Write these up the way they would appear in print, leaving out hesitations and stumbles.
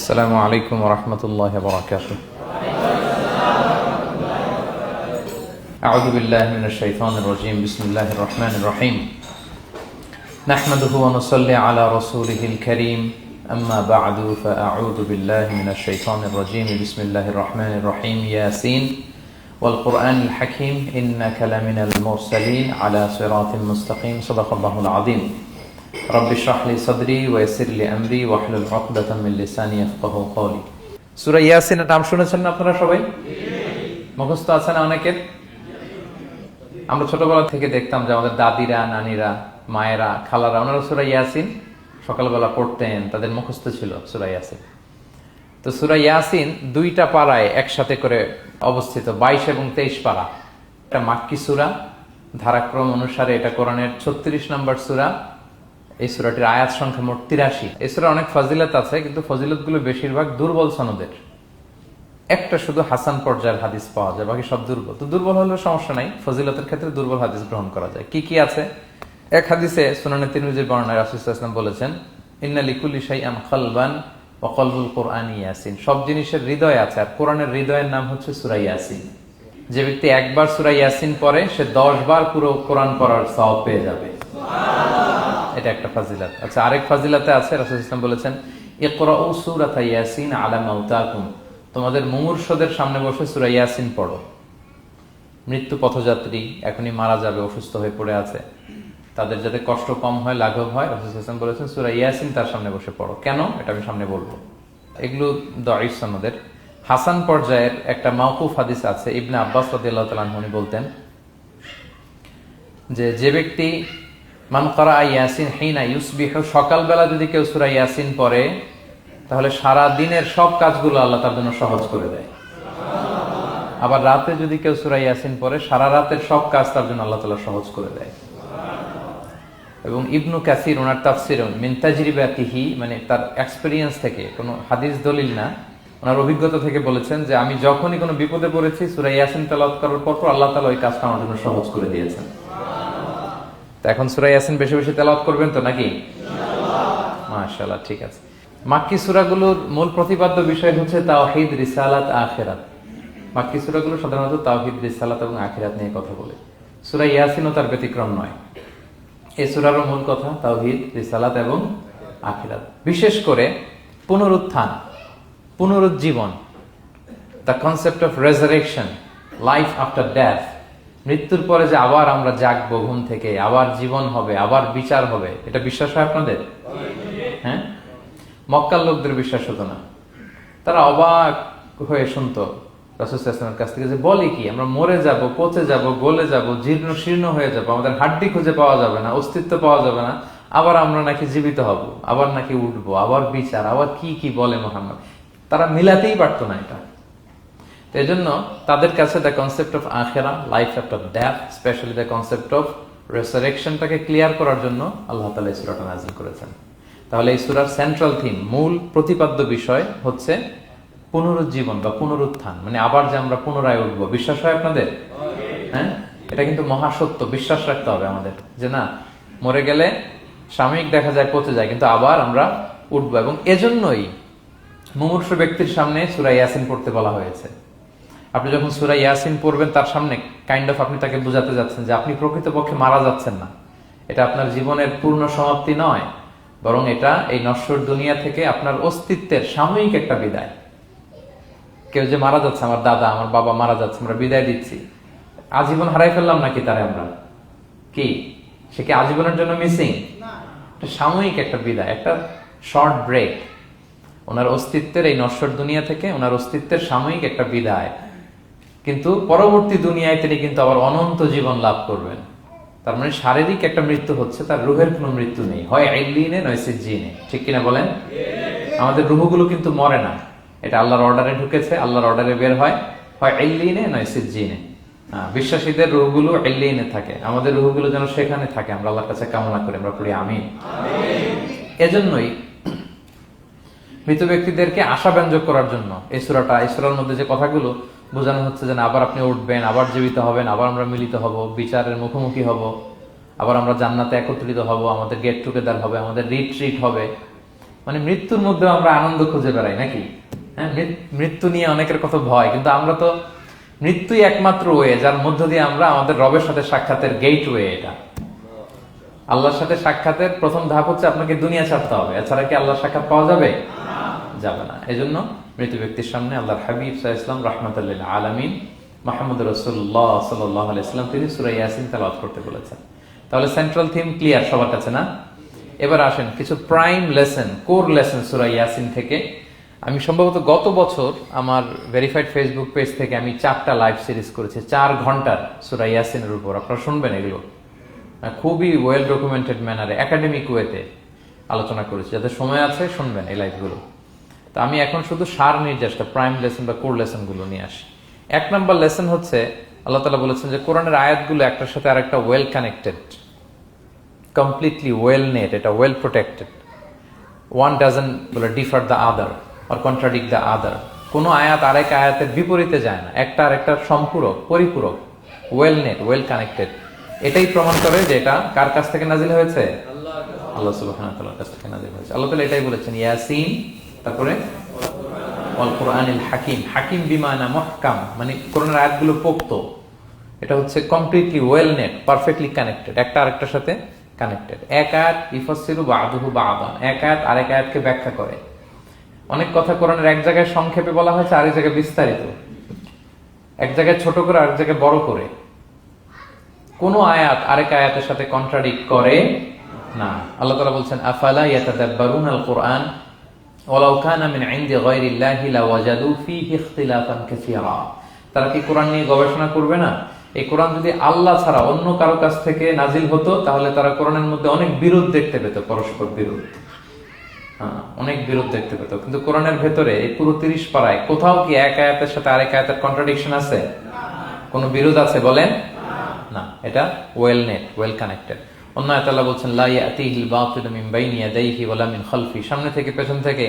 السلام عليكم ورحمة الله وبركاته. أعوذ بالله من الشيطان الرجيم. بسم الله الرحمن الرحيم. نحمده ونصلي على رسوله الكريم. أما بعد فأعوذ بالله من الشيطان الرجيم. بسم الله الرحمن الرحيم. ياسين والقرآن الحكيم إنك لمن المرسلين على صراط مستقيم. صدق الله العظيم. رب اشرح لي صدري ويسر لي امري واحلل عقدة من لساني يفقهوا قولي. সূরা ইয়াসিনের নাম শুনেছেন না আপনারা সবাই? মুখস্থ আছে না অনেকের? আমরা ছোটবেলা থেকে দেখতাম যে আমাদের দাদিরা, নানিরা, মায়েরা, খালারা ওনারা সূরা ইয়াসিন সকালবেলা পড়তেন, তাদের মুখস্থ ছিল সূরা ইয়াসিন। তো সূরা ইয়াসিন দুইটা পারায় একসাথে করে অবস্থিত, 22 এবং 23 পারা। এটা মাক্কি সূরা, ধারাক্রম অনুসারে এটা কোরআনের 36 নম্বর সূরা। এই সূরাটির আয়াত সংখ্যা মোট 83। এই সূরার অনেক ফজিলত আছে, কিন্তু ফজিলতগুলো বেশিরভাগ দুর্বল সনদের। একটা শুধু হাসান পর্যায়ের হাদিস পাওয়া যায়, বাকি সব দুর্বল। তো দুর্বল হলেও সমস্যা নাই, ফজিলতের ক্ষেত্রে দুর্বল হাদিস গ্রহণ করা যায়। কি কি আছে? এক হাদিসে সুনানে তিরমিজির বর্ণনায় রাসূল সাল্লাল্লাহু আলাইহি ওয়াসাল্লাম বলেছেন, ইন্না লিকুল্লি শাইআন কলবান ওয়া কলবুল কুরআনি ইয়াসিন। সব জিনিসের হৃদয় আছে, আর কোরআনের হৃদয়ের নাম হচ্ছে সূরা ইয়াসিন। যে ব্যক্তি একবার সূরা ইয়াসিন পড়ে, সে 10 বার পুরো কোরআন পড়ার সওয়াব পেয়ে যাবে। এটা একটা ফাজিলাত। আচ্ছা, আরেক ফাজিলাতে আছে, রাসূল সাল্লাল্লাহু আলাইহি ওয়াসাল্লাম বলেছেন, ইকরাউ সূরাতা ইয়াসিন আলা মাউতাকুম। তোমাদের মুমূর্ষদের সামনে বসে সূরা ইয়াসিন পড়ো। মৃত্যু পথযাত্রী এখনই মারা যাবে, অসুস্থ হয়ে পড়ে আছে, তাদের যাতে কষ্ট কম হয়, লাঘব হয়, রাসূল সাল্লাল্লাহু আলাইহি ওয়াসাল্লাম বলেছেন সূরা ইয়াসিন তার সামনে বসে পড়ো। কেন? এটা আমি সামনে বলবো। এগুলো দাঈফ সনদের। হাসান পর্যায়ের একটা মাওকুফ হাদিস আছে, ইবনে আব্বাস রাদিয়াল্লাহু তাআলা আনহু বলতেন যে ব্যক্তি মান ক্বারা ইয়াসিন হিনা ইউসবিহু, সকালবেলা যদি কেউ সূরা ইয়াসিন পড়ে, তাহলে সারা দিনের সব কাজগুলো আল্লাহ তার জন্য সহজ করে দেয়। আবার রাতে যদি কেউ সূরা ইয়াসিন পড়ে, সারা রাতের সব কাজ তার জন্য আল্লাহ তাআলা সহজ করে দেয়। এবং ইবনু কাসির ওনার তাফসির মিন তাজরিবাতিহি, মানে তার এক্সপেরিয়েন্স থেকে, কোনো হাদিস দলিল না, ওনার অভিজ্ঞতা থেকে বলেছেন যে আমি যখনই কোনো বিপদে পড়েছি, সূরা ইয়াসিন তেলাওয়াত করার পর আল্লাহ তাআলা ওই কাজটা আমার জন্য সহজ করে দিয়েছেন। এখন সূরা ইয়াসিন বেশি বেশি তেলাওয়াত করবেন তো নাকি? মাশাআল্লাহ, ঠিক আছে। মাক্কি সূরাগুলোর মূল প্রতিপাদ্য বিষয় হচ্ছে তাওহীদ, রিসালাত, আখিরাত। মাক্কি সূরাগুলো সাধারণত তাওহীদ, রিসালাত এবং আখিরাত নিয়ে কথা বলে। সূরা ইয়াসিনও তার ব্যতিক্রম নয়। এই সূরারও মূল কথা তাওহীদ, রিসালাত এবং আখিরাত। বিশেষ করে পুনরুত্থান, পুনরুজ্জীবন, the concept of resurrection, life after death, মৃত্যুর পরে যে আবার আমরা জাগবো ঘুম থেকে, আবার জীবন হবে, আবার বিচার হবে, এটা বিশ্বাস হয় আপনাদের? হ্যাঁ, মক্কার লোকদের বিশ্বাস হতো না। তারা অবাক হয়ে শুনতো রাসূল সাল্লাল্লাহু আলাইহি ওয়াসাল্লামের কাছ থেকে যে বলে কি, আমরা মরে যাব, পচে যাব, গলে যাব, জীর্ণ শীর্ণ হয়ে যাব, আমাদের হাড্ডি খুঁজে পাওয়া যাবে না, অস্তিত্ব পাওয়া যাবে না, আবার আমরা নাকি জীবিত হব, আবার নাকি উঠবো, আবার বিচার, আবার কি কি বলে মুহাম্মদ। তারা মিলাতেই পারতো না এটা। এই জন্য তাদের কাছে দ্য কনসেপ্ট অফ আখিরা, life after death, specially the concept of রেসারেকশনটাকে ক্লিয়ার করার জন্য আল্লাহ তাআলা এই সূরাটা নাযিল করেছেন। তাহলে এই সূরার সেন্ট্রাল থিম, মূল প্রতিপাদ্য বিষয় হচ্ছে পুনরুজ্জীবন বা পুনরুত্থান, মানে আবার যে আমরা পুনরায় উঠবো। বিশ্বাস হয় আপনাদের? হ্যাঁ, এটা কিন্তু মহাসত্য, বিশ্বাস রাখতে হবে আমাদের যে না, মরে গেলে সাময়িক দেখা যায় পচে যায়, কিন্তু আবার আমরা উঠবো। এবং এজন্যই মুমূর্ষু ব্যক্তির সামনে সূরা ইয়াসিন পড়তে বলা হয়েছে। আপনি যখন সূরা ইয়াসিন পড়বেন, তার সামনে কাইন্ড অফ আপনি তাকে বোঝাতে যাচ্ছেন যে আপনি প্রকৃতপক্ষে মারা যাচ্ছেন না, এটা আপনার জীবনের পূর্ণ সমাপ্তি নয়, বরং এটা এই নশ্বর দুনিয়া থেকে আপনার অস্তিত্বের সাময়িক একটা বিদায়। কেউ যে মারা যাচ্ছে, আমার দাদা, আমার বাবা মারা যাচ্ছে, আমরা বিদায় দিচ্ছি, আজীবন হারাই ফেললাম নাকি তারে আমরা? কি সে কি আজীবনের জন্য মিসিং? এটা সাময়িক একটা বিদায়, একটা শর্ট ব্রেক। ওনার অস্তিত্বের এই নশ্বর দুনিয়া থেকে ওনার অস্তিত্বের সাময়িক একটা বিদায়, কিন্তু পরবর্তী দুনিয়ায় তিনি কিন্তু আবার অনন্ত জীবন লাভ করবেন। তার মানে শারীরিক একটা মৃত্যু হচ্ছে, তার রুহের কোনো মৃত্যু নেই, হয় ইল্লিনে নয় সিজ্জিনে। ঠিক কিনা বলেন? আমাদের রুহগুলো কিন্তু মরে না, এটা আল্লাহর অর্ডারে ঢুকেছে, আল্লাহর অর্ডারে বের হয়, হয় ইল্লিনে নয় সিজ্জিনে। বিশ্বাসীদের রুহগুলো ইল্লিনে থাকে, আমাদের রুহগুলো যেন সেখানে থাকে, আমরা আল্লাহর কাছে কামনা করি, আমরা পড়ি আমিন। এজন্যই মৃত ব্যক্তিদেরকে আশাব্যঞ্জক করার জন্য এই সূরাটা, এই সূরার মধ্যে যে কথাগুলো বোঝানো হচ্ছে যে আবার আপনি উঠবেন, আবার জীবিত হবেন, আবার আমরা মিলিত হব, বিচারের মুখোমুখি হব, আবার আমরা জান্নাতে একত্রিত হব, আমাদের গেট টুগেদার হবে, আমাদের রিট্রিট হবে। মানে মৃত্যুর মধ্যে আমরা আনন্দ খুঁজে বেড়াই নাকি? হ্যাঁ, মৃত্যু নিয়ে অনেকের কথা ভয়, কিন্তু আমরা তো মৃত্যুই একমাত্র ওয়ে যার মধ্য দিয়ে আমরা আমাদের রবের সাথে সাক্ষাতের গেট ওয়ে। এটা আল্লাহর সাথে সাক্ষাতের প্রথম ধাপ হচ্ছে আপনাকে দুনিয়া ছাড়তে হবে, এছাড়া কি আল্লাহর সাক্ষাৎ পাওয়া যাবে? যাবে না। এজন্য মৃত ব্যক্তির সামনে আল্লাহর হাবিব সাল্লাল্লাহু আলাইহি ওয়াসাল্লাম রাহমাতুল লিল আলামিন মুহাম্মদ রাসূলুল্লাহ সাল্লাল্লাহু আলাইহি ওয়াসাল্লাম তিনি সূরা ইয়াসিন তেলাওয়াত করতে বলেছেন। তাহলে সেন্ট্রাল থিম ক্লিয়ার সবার কাছে না? এবার আসেন কিছু প্রাইম লেসন, কোর লেসন সূরা ইয়াসিন থেকে। আমি সম্ভবত গত বছর আমার ভেরিফাইড ফেসবুক পেজ থেকে আমি 4টা লাইভ সিরিজ করেছি 4 ঘন্টার সূরা ইয়াসিনের উপর। আপনারা শুনবেন এগুলো, খুবই ওয়েল ডকুমেন্টেড ম্যানারে একাডেমিক ওয়েতে আলোচনা করেছি। যাদের সময় আছে শুনবেন এই লাইভগুলো। তো আমি এখন শুধু সার নির্যাসটা প্রাইম লেসন বা কোর লেসন গুলো নিয়ে আসি। 1 নম্বর লেসন হচ্ছে আল্লাহ তাআলা বলেছেন যে কোরআনের আয়াতগুলো একটার সাথে আরেকটা well connected, completely well knit, এটা well protected. One doesn't differ the other or contradict the other. কোনো আয়াত আরেক আয়াতের বিপরীতে যায় না, একটা আরেকটার সম্পূরক, পরিপূরক, ওয়েল নেট, ওয়েল কানেক্টেড। এটাই প্রমাণ করে যে এটা কার কাছ থেকে নাজিল হয়েছে? আল্লাহ সুবহানাহু ওয়া তাআলার কাছ থেকে নাজিল হয়েছে। আল্লাহ তাআলা এটাই বলেছেন ইয়াসিন, তারপরে ওয়াল কুরআনিল হাকিম। হাকিম বিমানা মুহকাম, মানে কোরআনের আয়াতগুলো পোক্ত। এটা হচ্ছে completely well net, perfectly connected, একটা আরেকটার সাথে কানেক্টেড। এক আয়াত ইফাসসিরু বা'দুহু বা'দান, এক আয়াত আরেক আয়াতকে ব্যাখ্যা করে। অনেক কথা কোরআনের এক জায়গায় সংক্ষেপে বলা হয়েছে, আরেক জায়গায় বিস্তারিত, এক জায়গায় ছোট করে আরেক জায়গায় বড় করে। কোন আয়াত আরেক আয়াতের সাথে কন্ট্রাডিক্ট করে না। আল্লাহ তাআলা বলছেন আফালা ইয়াতাদাব্বারুনাল কুরআন ওয়ালাউ কানা মিন ইনদি গায়রিল্লাহি লাওয়াজাদু ফীহি ইখতিলাফান কাসীরা। তারা কি কোরআন নিয়ে গবেষণা করবে না? এই কোরআন যদি আল্লাহ ছাড়া অন্য কারো কাছ থেকে নাজিল হতো তাহলে তারা কোরআনের মধ্যে অনেক বিরোধ দেখতে পেত, পরস্পর বিরোধ, অনেক বিরোধ দেখতে পেত। কিন্তু কোরআনের ভেতরে এই পুরো 30 পারায় কোথাও কি এক আয়াতের সাথে আরেক আয়াতের কন্ট্রাডিকশন আছে? কোনো বিরোধ আছে বলেন? না, এটা ওয়েল নেট, ওয়েল কানেক্টেড। অন্য আয়াতে আল্লাহ বলছেন লা ইয়াতিহিল বাতিলু মিন বাইনি ইয়াদাইহি ওয়ালা মিন খালফি। সামনে থেকে পেছন থেকে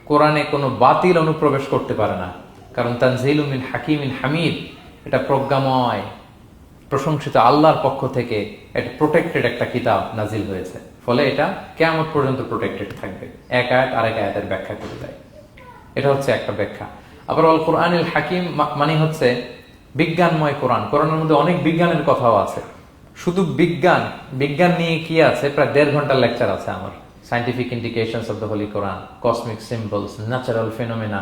কোরআনে কোনো বাতিল অনুপ্রবেশ করতে পারে না, কারণ তানজিলুম মিন হাকিমিন হামিদ, এটা প্রজ্ঞাময়, প্রশংসিত আল্লাহর পক্ষ থেকে এটা প্রোটেক্টেড একটা কিতাব নাজিল হয়েছে। ফলে এটা কিয়ামত পর্যন্ত প্রোটেক্টেড থাকবে। এক আয়াত আরেক আয়াতের ব্যাখ্যা করে দেয়, এটা হচ্ছে একটা ব্যাখ্যা। আবার আল কুরআনিল হাকিম মানে হচ্ছে বিজ্ঞানময় কোরআন। কোরআনের মধ্যে অনেক বিজ্ঞানের কথাও আছে। শুধু বিজ্ঞান, বিজ্ঞান নিয়ে কি আছে প্রায় 1.5 ঘন্টার লেকচার আছে আমার। Scientific indications of the holy Quran, cosmic symbols, natural phenomena,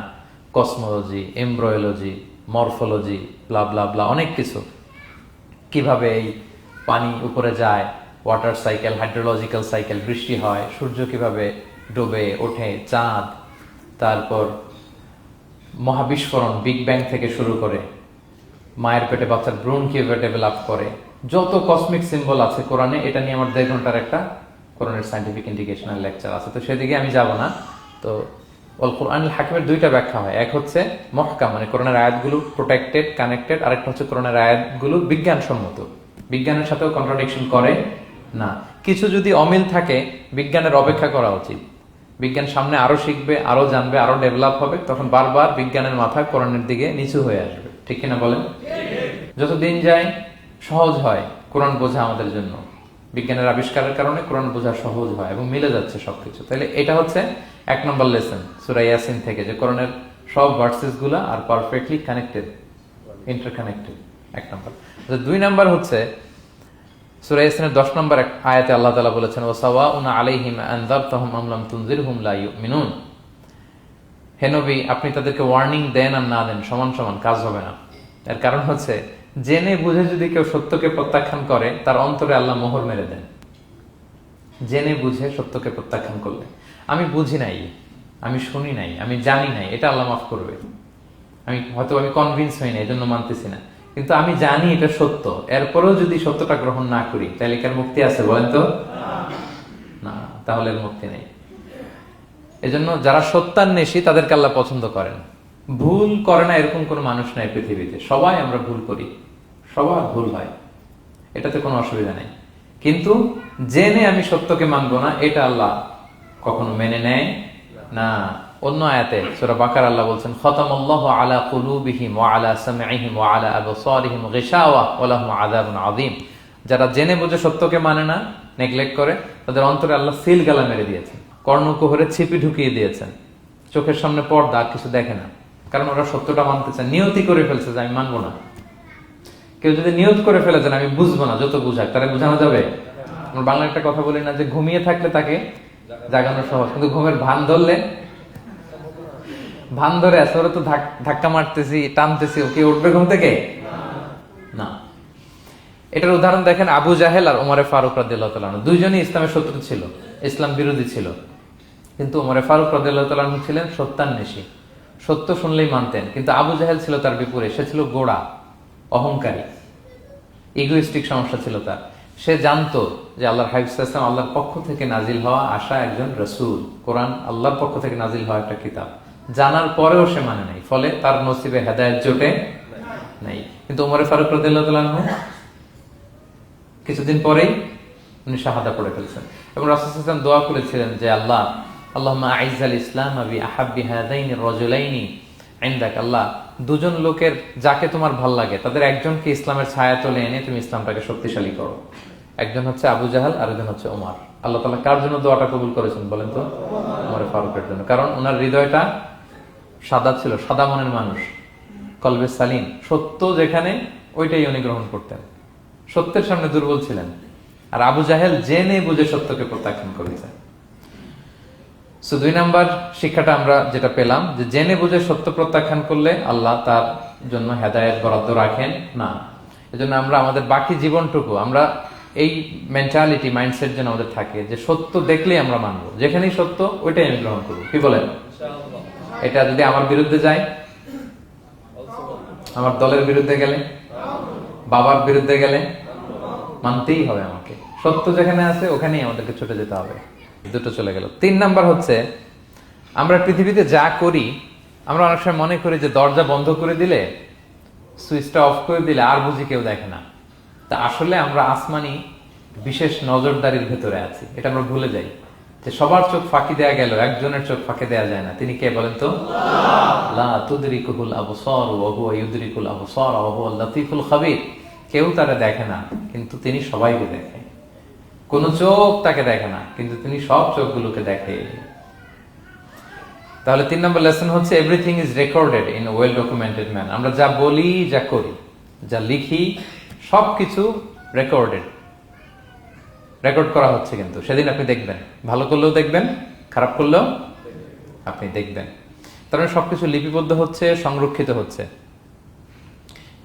cosmology, embryology, morphology, blah blah blah, অনেক কিছু। কিভাবে এই পানি উপরে যায়, ওয়াটার সাইকেল, হাইড্রোলজিক্যাল সাইকেল, বৃষ্টি হয়, সূর্য কিভাবে ডুবে ওঠে, চাঁদ, তারপর মহাবিস্ফোরণ, বিগ ব্যাং থেকে শুরু করে মায়ের পেটে বাচ্চার ভ্রূণ কিভাবে ডেভেলপ করে, যত কসমিক সিম্বল আছে কোরআনে, এটা নিয়ে আমার 1.5 ঘন্টার একটা কোরআনের সায়েন্টিফিক ইন্ডিকেশনাল লেকচার আছে। তো সেদিকে আমি যাব না। তো আল কুরআনুল হাকিমের 2টা ব্যাখ্যা হয়। এক হচ্ছে মুহকাম, মানে কোরআনের আয়াতগুলো প্রোটেক্টেড, কানেক্টেড। আরেকটা হচ্ছে কোরআনের আয়াতগুলো বিজ্ঞানসম্মত, বিজ্ঞানের সাথেও কন্ট্রাডিকশন করে না। কিছু যদি অমিল থাকে বিজ্ঞানের অপেক্ষা করা উচিত। বিজ্ঞান সামনে আরো শিখবে, আরো জানবে, আরো ডেভেলপ হবে, তখন বারবার বিজ্ঞানের মাথা কোরআনের দিকে নিচু হয়ে আসবে। ঠিক কিনা বলেন? যত দিন যায় সহজ হয় কোরআন বোঝা আমাদের জন্য। বিজ্ঞানের আবিষ্কারের কারণে কোরআন বোঝা সহজ হয় এবং মিলে যাচ্ছে সবকিছু। তাহলে এটা হচ্ছে 1 নম্বর লেসন সূরা ইয়াসিন থেকে, যে কোরআনের সব ভার্সেস গুলা আর পারফেক্টলি কানেক্টেড, ইন্টারকানেক্টেড। 1 নম্বর। 2 নম্বর হচ্ছে সূরা ইয়াসিনের 10 নম্বর আয়াতে আল্লাহ তাআলা বলেছেন ওয়াসাওয়াউন আলাইহিম আনযারতাহুম আম লাম তুনজিরহুম লা ইউমিনুন। হে নবী, আপনি তাদেরকে ওয়ার্নিং দেন আর না দেন সমান সমান, কাজ হবে না। এর কারণ হচ্ছে জেনে বুঝে যদি কেউ সত্যকে প্রত্যাখ্যান করে তার অন্তরে আল্লাহ মোহর মেরে দেন। জেনে বুঝে সত্যকে প্রত্যাখ্যান করলে, আমি বুঝি নাই, আমি শুনি নাই, আমি জানি নাই, এটা আল্লাহ মাফ করবে। আমি কনভিন্স হই না, এই জন্য মানতেছি না, কিন্তু আমি জানি এটা সত্য, এরপরেও যদি সত্যটা গ্রহণ না করি তাহলে কার মুক্তি আছে বলেন তো? না, তাহলে মুক্তি নেই। এজন্য যারা সত্যান্বেষী তাদেরকে আল্লাহ পছন্দ করেন। ভুল করে না এরকম কোন মানুষ নাই পৃথিবীতে। সবাই আমরা ভুল করি, সবার ভুল হয়, এটাতে কোনো অসুবিধা নেই। কিন্তু জেনে আমি সত্যকে মানবো না, এটা আল্লাহ কখনো মেনে নেয় না। অন্য আয়াতে সূরা বাকারা আল্লাহ বলছেন খতামাল্লাহু আলা কুলুবিহিম ওয়া আলা সামঈহিম ওয়া আলা আবসারিহিম গিশাওয়া ওয়া লাহুম আযাবুন আযীম। যারা জেনে বুঝে সত্যকে মানে না, নেগলেক্ট করে, তাদের অন্তরে আল্লাহ সিল গালা মেরে দিয়েছেন। কর্ণকুহরে ছিপি ঢুকিয়ে দিয়েছেন, চোখের সামনে পর্দা, আর কিছু দেখে না, কারণ ওরা সত্যটা মানতে চায়, নিয়তি করে ফেলছে যে আমি মানবো না। কেউ যদি নিয়ত করে ফেলে যে আমি বুঝবো না, যত বুঝাক তারা বোঝানো যাবে। আমরা বাংলা একটা কথা বলি না যে ঘুমিয়ে থাকলে তাকে জাগানো সহজ, কিন্তু ঘুমের ভান ধরে আছে, ওরা তো ধাক্কা মারতেছি, টানতেছি, ওকে উঠবে ঘুম থেকে না। এটার উদাহরণ দেখেন আবু জাহেল আর ওমরে ফারুক রাদিয়াল্লাহু তাআলা আনহু, দুইজনই ইসলামের শত্রু ছিল, ইসলাম বিরোধী ছিল, কিন্তু ওমরে ফারুক রাদিয়াল্লাহু তাআলা আনহু ছিলেন সত্যান্বেষী, সত্য শুনলেই মানতেন। কিন্তু আবু জাহেল ছিল তার বিপরীত, সে ছিল গোড়া, অহংকারী, ইগোইস্টিক সমস্যা ছিল তার। সে জানতো যে আল্লাহর হাবিব সাল্লাল্লাহু আলাইহি ওয়াসাল্লাম আল্লাহর পক্ষ থেকে নাজিল হওয়া আসা একজন রাসূল, কোরআন আল্লাহর পক্ষ থেকে নাজিল হওয়া একটা কিতাব, জানার পরেও সে মানে নাই, ফলে তার নসিবে হেদায়েত জোটে নাই। কিন্তু ওমর ফারুক রাদিয়াল্লাহু তাআলা আনহু কিছুদিন পরেই উনি শাহাদা পড়ে ফেলছেন, এবং রাসূল সাল্লাল্লাহু আলাইহি ওয়াসাল্লাম দোয়া করেছিলেন যে আল্লাহ আল্লাহুম্মা আইজ্জাল ইসলাম বি আহাব্বি হাযাইনি রাজুলাইনি ইনদাক, আল্লাহ দুজন লোকের যাকে তোমার ভাল লাগে তাদের একজনকে ইসলামের ছায়া তলে এনে তুমি ইসলামটাকে শক্তিশালী করো। একজন হচ্ছে আবু জাহাল, আর একজন হচ্ছে ওমর। আল্লাহ তাআলা কার জন্য দোয়াটা কবুল করেছেন বলেন তো? ওমর ফারুকের জন্য, কারণ ওনার হৃদয়টা সাদা ছিল, সাদা মনের মানুষ, কলবে সালিম, সত্য যেখানে ওইটাই উনি গ্রহণ করতেন, সত্যের সামনে দুর্বল ছিলেন। আর আবু জাহেল জেনে বুঝে সত্যকে প্রত্যাখ্যান করেছে। সো 2 নাম্বার শিক্ষাটা আমরা যেটা পেলাম, যে জেনে বুঝে সত্য প্রত্যাখ্যান করলে আল্লাহ তার জন্য হেদায়েত বরাদ্দ রাখেন না। এজন্য আমরা আমাদের বাকি জীবনটুকু আমরা এই মেন্টালিটি, মাইন্ডসেট যেন আমাদের থাকে যে সত্য দেখলেই আমরা মানবো, যেখানেই সত্য ওইটাই আমি গ্রহণ করবো। কি বলেন? এটা যদি আমার বিরুদ্ধে যায়, আমার দলের বিরুদ্ধে গেলে, বাবার বিরুদ্ধে গেলে, মানতেই হবে আমাকে। সত্য যেখানে আছে ওখানেই আমাদেরকে ছুটে যেতে হবে। দুটো চলে গেল। 3 নাম্বার হচ্ছে, আমরা পৃথিবীতে যা করি, আমরা অনেক সময় মনে করি যে দরজা বন্ধ করে দিলে, সুইচটা অফ করে দিলে আর বুঝি কেউ দেখে না। তা আসলে আমরা আসমানি বিশেষ নজরদারির ভেতরে আছি, এটা আমরা ভুলে যাই। যে সবার চোখ ফাঁকি দেয়া গেল, একজনের চোখ ফাঁকি দেয়া যায় না। তিনি কে বলেন তো? লা তুদরিকুল আবসার ওয়া হুয়া ইউদরিকুল আবসার ওয়া হুয়াল লাতীফুল খাবীর। কেউ তারে দেখে না, কিন্তু তিনি সবাইকে দেখে। কোন চোখ তাকে দেখে না, কিন্তু তিনি সব চোখগুলোকে দেখে। তাহলে 3 নম্বর লেসন হচ্ছে, everything is recorded in well documented man. আমরা যা বলি, যা করি, যা লিখি, সবকিছু রেকর্ড করা হচ্ছে। কিন্তু সেদিন আপনি দেখবেন, ভালো করলেও দেখবেন, খারাপ করলেও আপনি দেখবেন। তার মানে সবকিছু লিপিবদ্ধ হচ্ছে, সংরক্ষিত হচ্ছে।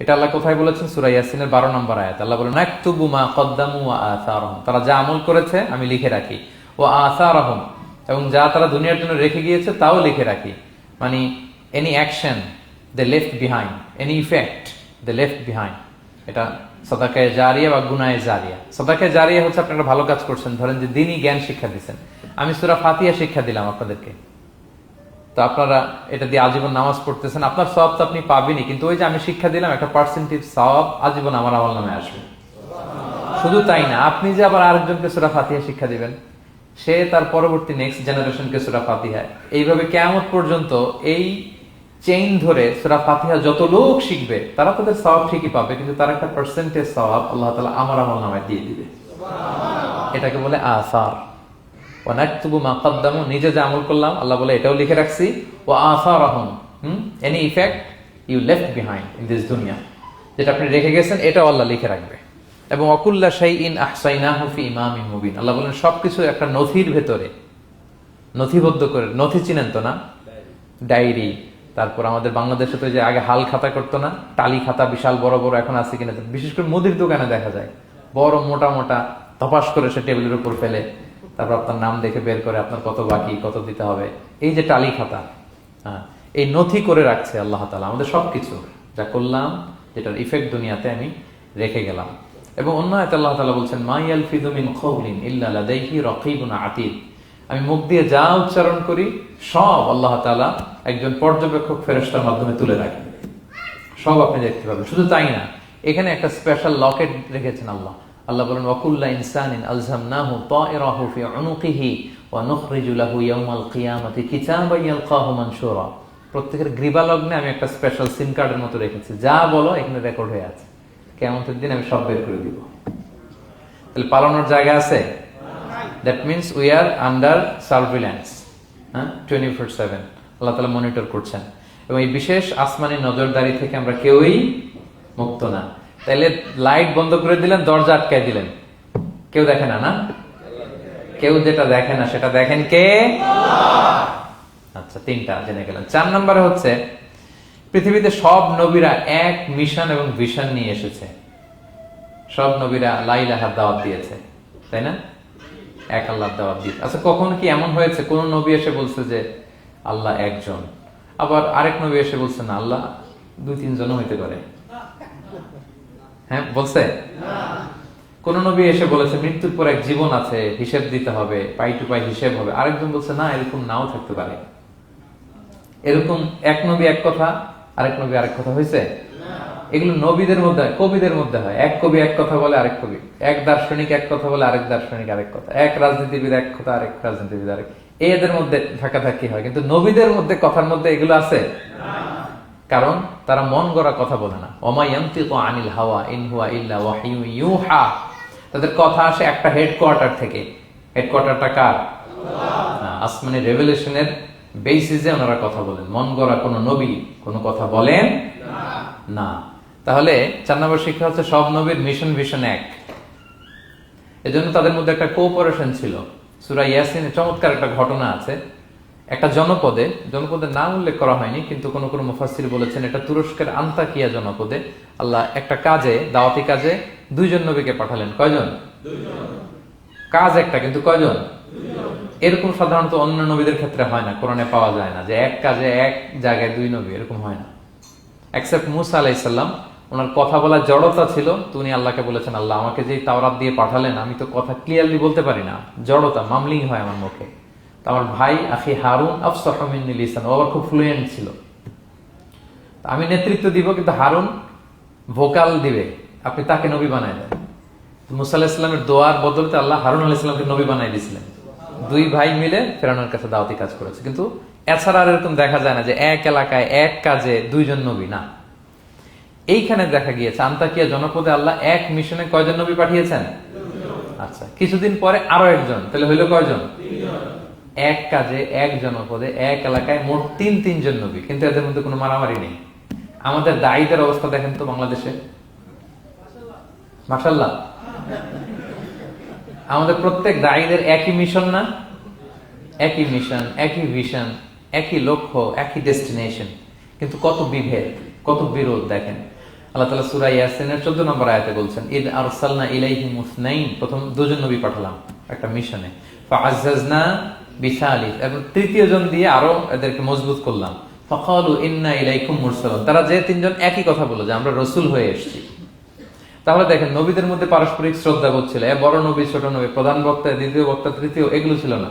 এটা আল্লাহ কোথায় বলেছেন? সূরা ইয়াসিনের 12 নম্বর আয়াত। আল্লাহ বলেন, নাকতুবু মা কদ্দামু ওয়া আসারহুম, তারা যা আমল করেছে আমি লিখে রাখি। ওয়া আসারহুম, এবং যা তারা দুনিয়ার জন্য রেখে গিয়েছে তাও লিখে রাখি। মানে এনি অ্যাকশন দে লেফট বিহাইন্ড, এনি ইফেক্ট দে লেফট বিহাইন্ড। এটা সাদাকায়ে জারিয়া বা গুনায়ে জারিয়া। সাদাকায়ে জারিয়া হচ্ছে আপনি একটা ভালো কাজ করছেন, ধরেন যে দ্বীনি জ্ঞান শিক্ষা দিচ্ছেন। আমি সূরা ফাতিহা শিক্ষা দিলাম আপনাদেরকে, তো আপনারা এটা দিয়ে আজীবন নামাজ পড়তেছেন, আপনার সওয়াব তো আপনি পাবেনই, কিন্তু ওই যে আমি শিক্ষা দিলাম, একটা পার্সেন্টেজ সওয়াব আজীবন আমার আমল নামে আসবে। শুধু তাই না, আপনি যে আবার আরেকজনকে সূরা ফাতিহা শিক্ষা দিবেন, সে তার পরবর্তী নেক্সট জেনারেশনকে সূরা ফাতিহা, এইভাবে কিয়ামত পর্যন্ত এই চেইন ধরে সূরা ফাতিহা যত লোক শিখবে তারা তাদের সওয়াব ঠিকই পাবে, কিন্তু তার একটা পার্সেন্টেজ সওয়াব আল্লাহ তাআলা আমার আমল নামায় দিয়ে দিবে। এটাকে বলে আসার। ওয়া নাকতুবু মা কদ্দামু, নিজে যে আমল করলাম আল্লাহ বলে এটাও লিখে রাখছি। ওয়া আসারহুম, any effect you left behind in this দুনিয়া, যেটা আপনি রেখে গেছেন এটাও আল্লাহ লিখে রাখবে। এবং ওয়াকুল্লা শাইইন আহসাইনাহু ফি ইমামিন মুবিন, আল্লাহ বলেন সবকিছু একটা নথির ভেতরে নথিবদ্ধ করে। নথি চিনেন তো না? ডায়েরি। তারপর আমাদের বাংলাদেশে তো যে আগে হাল খাতা করতো না, টালি খাতা বিশাল বড় বড়, এখন আছে কিনা, বিশেষ করে মুদির দোকানে দেখা যায় বড় মোটা মোটা, ধপাস করে সে টেবিলের উপর ফেলে, তারপর আপনার নাম দেখে বের করে আপনার কত বাকি, কত দিতে হবে। এই যে টালি খাতা, এই নথি করে রাখছে আল্লাহ তাআলা আমাদের সবকিছু যা করলাম, যেটার ইফেক্ট দুনিয়াতে আমি রেখে গেলাম। এবং অন্য আয়াতে আল্লাহ তাআলা বলছেন, মা ইয়ালফিযু মিন কাওলিন ইল্লা লাদাইহি রাকীবুন আতীদ, আমি মুখ দিয়ে যা উচ্চারণ করি সব আল্লাহ তাআলা একজন পর্যবেক্ষক ফেরেশতার মাধ্যমে তুলে রাখেন, সব আপনি দেখতে পাবেন। শুধু তাই না, এখানে একটা স্পেশাল লকেট রেখেছেন আল্লাহ। আল্লাহ বলেন, ওয়াকুল্লা ইনসানিন আলজামনাহু তায়রাহু ফি উনুকিহি ওয়া নুখরিজু লাহু ইয়াওমাল কিয়ামাতি কিতাবান ইয়ালকাহু মানশুরা। প্রত্যেকের গ্রীবালগ্নে আমি একটা স্পেশাল সিম কার্ডের মতো রেখেছি, যা বলো এখানে রেকর্ড হয়ে আছে, কিয়ামতের দিন আমি সব বের করে দিব। তাহলে পালানোর জায়গা আছে? That means we are under surveillance, হ্যাঁ, 24/7 আল্লাহ তাআলা মনিটর করছেন, এবং এই বিশেষ আসমানি নজরদারি থেকে আমরা কেউই মুক্ত না। তাইলে লাইট বন্ধ করে দিলেন, দরজা আটকায় দিলেন, কেউ দেখে না, না? কেউ যেটা দেখে না সেটা দেখেন কে? আচ্ছা, তিনটা জেনে গেলেন। 4 নম্বরে হচ্ছে পৃথিবীতে সব নবীরা এক মিশন এবং ভিশন নিয়ে এসেছে। সব নবীরা লা ইলাহার দাওয়াত দিয়েছে, তাই না? এক আল্লাহর দাওয়াত দিয়েছে। আচ্ছা, কখন কি এমন হয়েছে কোন নবী এসে বলছে যে আল্লাহ একজন, আবার আরেক নবী এসে বলছে না আল্লাহ 2-3 জন হইতে পারে? হ্যাঁ, বলছে? কোন নবী এসে বলেছে মৃত্যুর পর এক জীবন আছে, হিসেব দিতে হবে, পাই টু পাই হিসেব হবে? আরেকজন বলছে না, এরকম নাও থাকতে পারে। এরকম এক নবী এক কথা, আরেক নবী আরেক কথা হয়েছে? এগুলো নবীদের মধ্যে, কবিদের মধ্যে হয়। এক কবি এক কথা বলে, আরেক কবি, এক দার্শনিক এক কথা বলে, আরেক দার্শনিক আরেক কথা, এক রাজনীতিবিদ এক কথা, আরেক রাজনীতিবিদ আরেক, এদের মধ্যে ধাক্কাধাক্কি হয়। কিন্তু নবীদের মধ্যে কথার মধ্যে এগুলো আছে? কারণ তারা মন গড়া কথা বলে না। ওমা ইয়ানতিকু আনিল হাওয়া ইন হুয়া ইল্লা ওয়াহিয়ু ইউহা। তাদের কথা আসে একটা হেডকোয়ার্টার থেকে। হেডকোয়ার্টারটা কার? আসমানি রেভেলেশনের বেসিসে ওনারা কথা বলেন। মন গড়া কোনো নবী কোনো কথা বলেন না। তাহলে 4 নম্বর শিক্ষা হচ্ছে সব নবীর মিশন ভিশন এক। এজন্য তাদের মধ্যে একটা কোঅপারেশন ছিল। সূরা ইয়াসিনে চমৎকার একটা ঘটনা আছে। একটা জনপদের নাম উল্লেখ করা হয়নি, কিন্তু কোন কোন মুফাসসির বলেছেন এটা তুরস্কের আন্তাকিয়া জনপদে আল্লাহ একটা কাজে, দাওয়াতি কাজে 2 জন নবীকে পাঠালেন। কয়জন? 2 জন। কাজ একটা, কিন্তু কয়জন? 2 জন। এরকম সাধারণত অন্য নবীদের ক্ষেত্রে হয় না, কোরআনে পাওয়া যায় না যে এক কাজে এক জায়গায় 2 নবী, এরকম হয় না। এক্সেপ্ট মুসা আলাইহিস সালাম, ওনার কথা বলার জড়তা ছিল, তিনি আল্লাহকে বলেছেন আল্লাহ আমাকে যেই তাওরাত দিয়ে পাঠালেন আমি তো কথা ক্লিয়ারলি বলতে পারি না, জড়তা, মামলিং হয় আমার মুখে। আমার ভাই আখি হারুন আফসাহু মিন্নি লিসান, ও আবার খুব ফ্লুয়েন্ট ছিল। আমি নেতৃত্ব দিব, কিন্তু হারুন ভোকাল দিবে, আপনি তাকে নবী বানায় দেন। মুসা আলাইহিস সালামের দোয়ার বদলতে আল্লাহ হারুন আলাইহিস সালামকে নবী বানাই দিয়েছিলেন। 2 ভাই মিলে ফেরাউনের কাছে দাওয়াতি কাজ করেছে। কিন্তু এছাড়া আর এরকম দেখা যায় না যে এক এলাকায় এক কাজে 2 জন নবী, না। এইখানে দেখা গিয়েছে আন্তাকিয়া জনপদে আল্লাহ এক মিশনে কয়জন নবী পাঠিয়েছেন? 2 জন। আচ্ছা, কিছুদিন পরে আরো একজন, তাহলে হইল কয়জন? 3 জন। এক কাজে এক জনপদে এক এলাকায় মোট 3 জন নবী, কিন্তু এদের মধ্যে কোনো মারামারি নেই। আমাদের দায়ীদের অবস্থা দেখেন তো বাংলাদেশে, মাশাআল্লাহ। আমাদের প্রত্যেক দায়ীদের একই মিশন না? একই মিশন, একই ভিশন, একই লক্ষ্য, একই ডেস্টিনেশন, কিন্তু কত বিভেদ, কত বিরোধ দেখেন। আল্লাহ তাআলা সূরা ইয়াসিনের 14 নম্বর আয়াতে বলছেন ইদ আরসালনা ইলাইহিম মুসনাইন, প্রথম 2 জন নবী পাঠালাম একটা মিশনে, ফাআজ্জাজনা বিসালিস, এবং 3য় জন দিয়ে আরো এদেরকে মজবুত করলাম। ফাকালু ইন্না ইলাইকুম মুরসালুন, তারা যে 3 জন একই কথা বলল যে আমরা রাসূল হয়ে এসেছি। তাহলে দেখেন নবীদের মধ্যে পারস্পরিক শ্রদ্ধাবোধ ছিল। বড় নবী, ছোট নবী, প্রধান বক্তা, দ্বিতীয় বক্তা, তৃতীয়, এগুলো ছিল না।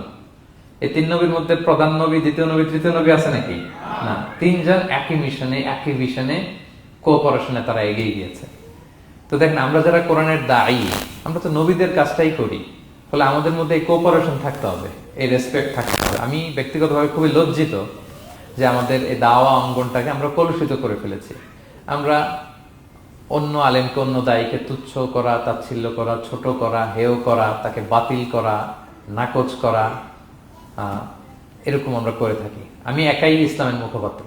এই 3 নবীর মধ্যে প্রধান নবী, দ্বিতীয় নবী, তৃতীয় নবী আছে নাকি? না। 3 জন একই মিশনে, একই ভিশনে, কোঅপারেশনে তারা এগিয়ে গিয়েছে। তো দেখেন আমরা যারা কোরআনের দায়ী, আমরা তো নবীদের কাজটাই করি, ফলে আমাদের মধ্যে এই কোঅপারেশন থাকতে হবে, এই রেসপেক্ট থাকতে হবে। আমি ব্যক্তিগতভাবে খুবই লজ্জিত যে আমাদের এই দাওয়া অঙ্গনটাকে আমরা কলুষিত করে ফেলেছি। আমরা অন্য আলেমকে, অন্য দায়ীকে তুচ্ছ করা, তাচ্ছিল্য করা, ছোট করা, হেয় করা, তাকে বাতিল করা, নাকচ করা, এরকম আমরা করে থাকি। আমি একাই ইসলামের মুখপাত্র,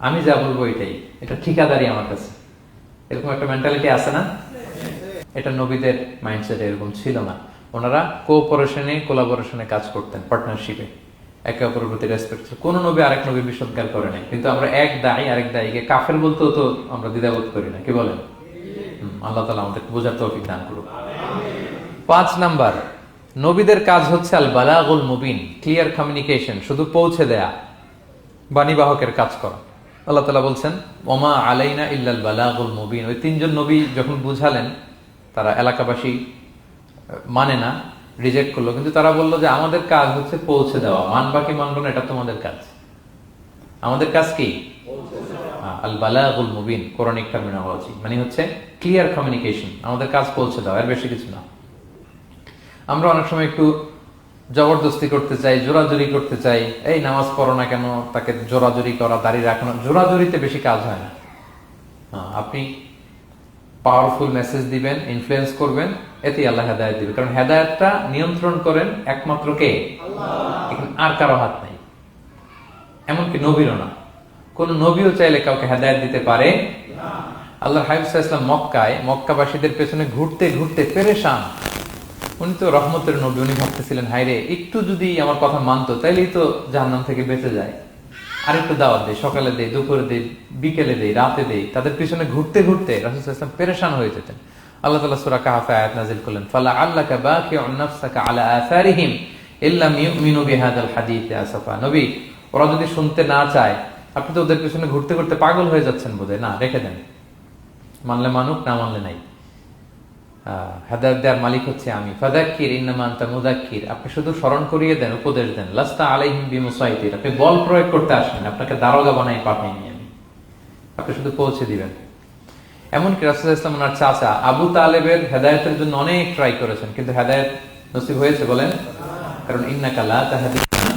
আমি যা বলবো এটাই, এটা ঠিকাদারি আমার কাছে, এরকম একটা মেন্টালিটি আছে না? এটা নবীদের মাইন্ডসেট এরকম ছিল না। ওনারা কোঅপারেশনে, কোলাবোরেশনে কাজ করতেন, পার্টনারশিপে, একে অপরের প্রতি রেসপেক্ট ছিল। কোন নবী আরেক নবীর বিসৎকার করে নাই। কিন্তু আমরা এক দায়ী আরেক দায়ীকে কাফের বলতেও তো আমরা দ্বিধাবোধ করি না, কি বলেন? আল্লাহ তাআলা আমাদের বোঝার তৌফিক দান করুন। 5 নাম্বার, নবীদের কাজ হচ্ছে আল বালাগুল মুবিন, ক্লিয়ার কমিউনিকেশন, শুধু পৌঁছে দেয়া, বাণীবাহকের কাজ করা। আল্লাহ তাআলা বলছেন ওমা আলাইনা ইল্লাল বালাগুল মুবিন। ওই 3 জন নবী যখন বুঝালেন, তারা এলাকাবাসী মানে না, রিজেক্ট করলো, কিন্তু তারা বললো যে আমাদের কাজ হচ্ছে পৌঁছে দেওয়া, মানবা কি মানবো না এটা তোমাদের কাজ। আমাদের কাজ কি? আল বালাগুল মুবিন, কোরআনিক টার্মিনোলজি, মানে হচ্ছে ক্লিয়ার কমিউনিকেশন, আমাদের কাজ পৌঁছে দেওয়া, এর বেশি কিছু না। আমরা অনেক সময় একটু জবরদস্তি করতে চাই, জোরাজুরি করতে চাই, এই নামাজ পড়ো না কেন, তাকে জোরাজুরি করা, দাঁড়িয়ে রাখানো, জোরাজুরিতে বেশি কাজ হয় না। আপনি পাওয়ারফুল মেসেজ দিবেন, ইনফ্লুয়েন্স করবেন, এতেই আল্লাহ হেদায়েত দিবে। কারণ হেদায়েতটা নিয়ন্ত্রণ করেন একমাত্র কে? আল্লাহ। আর কারো হাত নাই, এমনকি নবীরও না। কোন নবীও চাইলে কাউকে হেদায়েত দিতে পারে না। আল্লাহর হাবিব সাল্লাল্লাহু আলাইহি ওয়াসাল্লাম মক্কায় মক্কাবাসীদের পেছনে ঘুরতে ঘুরতে পেরেশান। উনি তো রহমতের নবী, উনি ভাবতেছিলেন হায়রে একটু যদি আমার কথা মানতো তাইলেই তো জাহান্নাম থেকে বেঁচে যায়। আর একটু দাওয়াত দেই, সকালে দেই, দুপুরে দেই, বিকেলে দেই, রাতে দেই। তাদের পিছনে ঘুরতে ঘুরতে রাসূল সাল্লাল্লাহু আলাইহি ওয়াসাল্লাম পেরেশান হয়ে যেতেন। আল্লাহ তাআলা সূরা কাহফে আয়াত নাযিল করলেন, ফালা আল্লাকা বাকিউন নাফসাকা আলা আসারিহিম ইল্লাম ইউমিনু বিহাদাল হাদীসি আসাফা। নবী, ওরা যদি শুনতে না চায়, আপনি তো ওদের পিছনে ঘুরতে ঘুরতে পাগল হয়ে যাচ্ছেন বোধহয়, না রেখে দেন, মানলে মানুক, না মানলে নাই। হেদায়েত দেওয়ার মালিক হচ্ছে আমি। ফাযাক্কির ইন্নামা আনতা মুযাক্কির, আপনি শুধু স্মরণ করিয়ে দেন, উপদেশ দেন। লাস্তা আলাইহিম বিমুসাইতির, আপনি বল প্রয়োগ করতে আসেন, আপনাকে দারোগা বানাই পাঠাইনি আমি, আপনি শুধু পৌঁছে দিবেন। এমনকি রাসূল সাল্লাল্লাহু আলাইহি ওয়াসাল্লাম ওনার চাচা আবু তালেবের হেদায়েতের জন্য অনেক ট্রাই করেছেন, কিন্তু হেদায়েত নসিব হয়েছে বলেন? কারণ ইন্নাকা লা তাহদি মান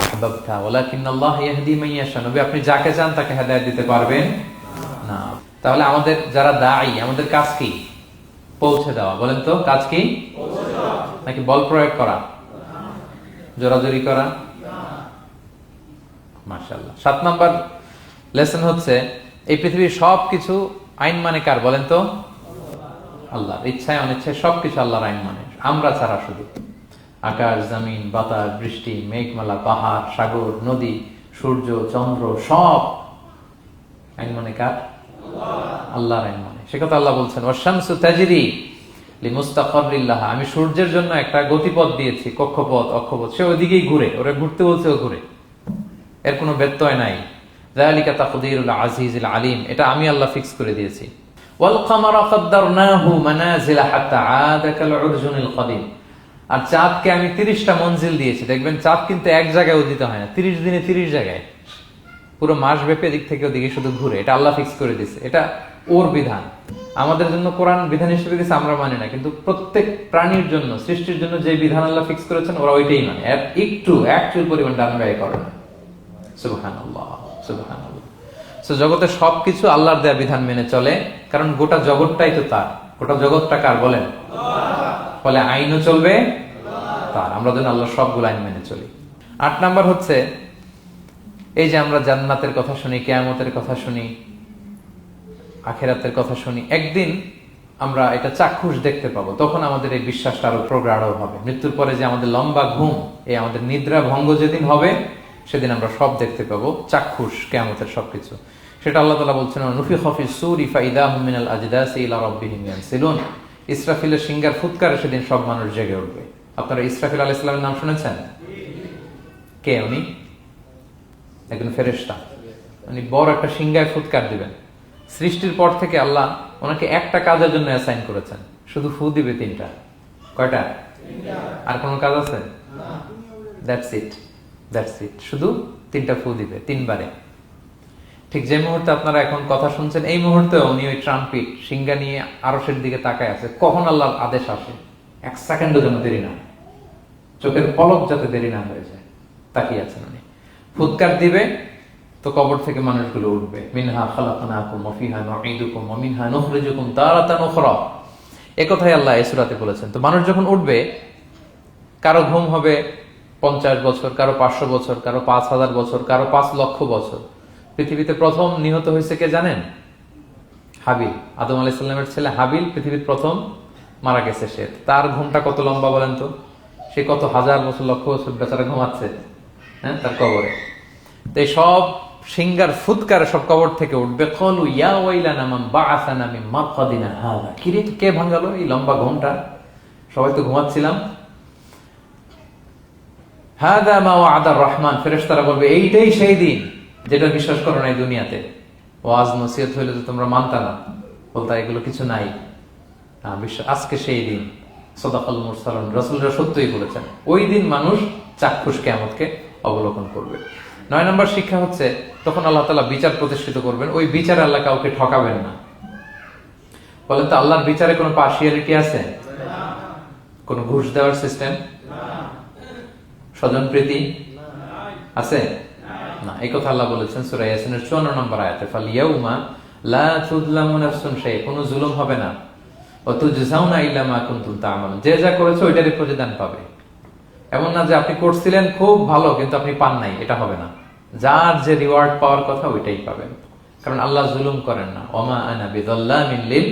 আহবাবতা ওয়ালাকিন্নাল্লাহ ইয়াহদি মান ইয়াশা। নবী, আপনি যাকে চান তাকে হেদায়েত দিতে পারবেন না। তাহলে আমাদের যারা দাঈ, আমাদের কাজ কি? পৌঁছে দেওয়া। বলেন তো, কাজ কি? নাকি বল প্রয়োগ করা, জোরাজোরি করা? মাশাআল্লাহ। 7 নাম্বার লেসন হচ্ছে, এই পৃথিবীর সবকিছু আইন মানে কার? বলেন তো? আল্লাহ। ইচ্ছায় অনিচ্ছায় সবকিছু আল্লাহর আইন মানে, আমরা ছাড়া শুধু। আকাশ, জমিন, বাতাস, বৃষ্টি, মেঘমালা, পাহাড়, সাগর, নদী, সূর্য, চন্দ্র, সব আইন মানে কার? আল্লাহর আইন মানে। সে কথা আল্লাহ বলছেন, ওয়াশ-শামসু তাজরি লিমুস্তাকাররিল লাহা, আমি সূর্যের জন্য একটা গতিপথ দিয়েছি, কক্ষপথ, অক্ষপথ, সে ওইদিকেই ঘুরে, ওরা ঘুরতে বলছে ও ঘুরে, এর কোনো ব্যত্যয় নাই। যালিকা তাকদীরুল আজিজিল আলিম, এটা আমি আল্লাহ ফিক্স করে দিয়েছি। ওয়াল কামারা কাদ্দারনাহু মানাজিলা হাত্তা আদা কাল উরজুনিল কাদিম, আর চাঁদকে আমি 30টা মঞ্জিল দিয়েছি। দেখবেন চাঁদ কিন্তু এক জায়গায় উদিত হয় না, 30 দিনে 30 জায়গায়, পুরো মাস ব্যাপী এদিক থেকে ওদিকে শুধু ঘুরে। এটা আল্লাহ ফিক্স করে দিয়েছে, এটা ওর বিধান। আমাদের জন্য কোরআন বিধান হিসেবে দিয়েছে, আমরা মানি না, কিন্তু প্রত্যেক প্রাণীর জন্য, সৃষ্টির জন্য যে বিধান আল্লাহ ফিক্স করেছেন ওরা ওইটাই মানে, একটু একচুল পরিমাণ ডান ব্যয় করে না। সুবহানাল্লাহ, সুবহানাল্লাহ। সো জগতের সবকিছু আল্লাহর দেয়া বিধান মেনে চলে, কারণ গোটা জগৎটাই তো তার। গোটা জগৎটা কার বলেন? ফলে আইনও চলবে তার। আমরা যেন আল্লাহর সবগুলো আইন মেনে চলি। 8 নাম্বার হচ্ছে, এই যে আমরা জান্নাতের কথা শুনি, কিয়ামতের কথা শুনি, আখিরাতের কথা শুনি, একদিন আমরা এটা চাক্ষুষ দেখতে পাবো, তখন আমাদের এই বিশ্বাসটা আরো প্রগাঢ় হবে। মৃত্যুর পরে যে আমাদের লম্বা ঘুম, এই আমাদের নিদ্রা ভঙ্গ যেদিন হবে, সেদিন আমরা সব দেখতে পাবো, চাক্ষুষ কিয়ামতের সবকিছু। সেটা আল্লাহ তাআলা বলছেন, নুফিখা ফিস সূরি ফাইদাহুম মিনাল আজদাসি ইলা রাব্বিহিম ইয়ানসিলুন, ইসরাফিলের সিংহার ফুৎকারে সেদিন সব মানুষ জেগে উঠবে। আপনারা ইসরাফিল আলাইহিস সালামের নাম শুনেছেন? কে উনি? একজন ফেরেশতা। উনি বড় একটা সিংহায় ফুৎকার দিবেন। সৃষ্টির পর থেকে আল্লাহ ওনাকে একটা কাজের জন্য অ্যাসাইন করেছেন, শুধু ফু দিবে 3টা। কয়টা? আর কোনো কাজ আছে? দ্যাটস ইট, দ্যাটস ইট, শুধু 3টা ফু দিবে 3 বারে। ঠিক যে মুহূর্তে আপনারা এখন কথা শুনছেন, এই মুহূর্তে উনি ওই ট্রাম্পিট সিংহা নিয়ে আরশের দিকে তাকায় আছে, কখন আল্লাহর আদেশ আসে 1 সেকেন্ডের জন্য দেরি না, চোখের পলক যাতে দেরি না হয়ে যায়, তাকিয়ে আছেন উনি। ফুৎকার দিবে তো কবর থেকে মানুষগুলো উঠবে। মিনহা খালাকনাকুম ওয়া ফিহা নুঈদুকুম ওয়া মিনহা নুখরিজুকুম তারাতান উখরা, এই কথাই আল্লাহ এই সূরাতে বলেছেন। তো মানুষ যখন উঠবে, কারো ঘুম হবে 50 বছর, কারো 500 বছর, কারো 5000 বছর, কারো 5 লক্ষ বছর। পৃথিবীতে প্রথম নিহত হয়েছে কে জানেন? হাবিল, আদম আলাইহিস সালামের ছেলে হাবিল পৃথিবীর প্রথম মারা গেছে। সে, তার ঘুমটা কত লম্বা বলেন তো? সে কত হাজার বছর, লক্ষ বছর বেচারা ঘুমাচ্ছে, হ্যাঁ, তার কবরে। তো এই সব সিংহার ফুৎকারে সব কবর থেকে উঠবে। ক্বালু ইয়া ওয়াইলানা মান বাআসানা মিন মারকাদিনা হাযা, কি রে, কে ভাঙালো এই লম্বা ঘুমটা? সবাই তো ঘুমাচ্ছিলাম। হাযা মা ওয়া'দার রহমান, ফেরেশতারা বলবে এইটাই সেই দিন যেটা বিশ্বাস করো না এই দুনিয়াতে। ওয়াজ নসিহত হইলে তো তোমরা মানতা না, বলতা এগুলো কিছু নাই। আজকে সেই দিন। সাদাকাল মুরসালুন, রাসূলরা সত্যই বলেছেন। ওই দিন মানুষ চাক্ষুষ কিয়ামতকে অবলোকন করবে। 9 নম্বর শিক্ষা হচ্ছে, তখন আল্লাহ তাআলা বিচার প্রতিষ্ঠিত করবেন। ওই বিচারে আল্লাহ কাউকে ঠকাবেন না। বলেন তো, আল্লাহর বিচারে কোনো পার্সিয়ালিটি আছে? কোন ঘুষ দেওয়ার সিস্টেম? স্বজনপ্রীতি আছে? না। এই কথা আল্লাহ বলেছেন সূরা ইয়াসিনের 54 নম্বর আয়াতে, ফাল ইয়াউমা লা তুযলামু নাফসুন শাইআ, কোনো জুলুম হবে না। ওয়া তুজজাউনা ইল্লা মা কুনতুম তা'মালুন, যে যা করেছে ওইটারই প্রতিদান পাবে। এমন না যে আপনি করছিলেন খুব ভালো কিন্তু আপনি পান নাই, এটা হবে না। যার যে রিওয়ার্ড পাওয়ার কথা ওইটাই পাবেন, কারণ আল্লাহ জুলুম করেন না। ওমা আনা বিযাল্লামিন লিল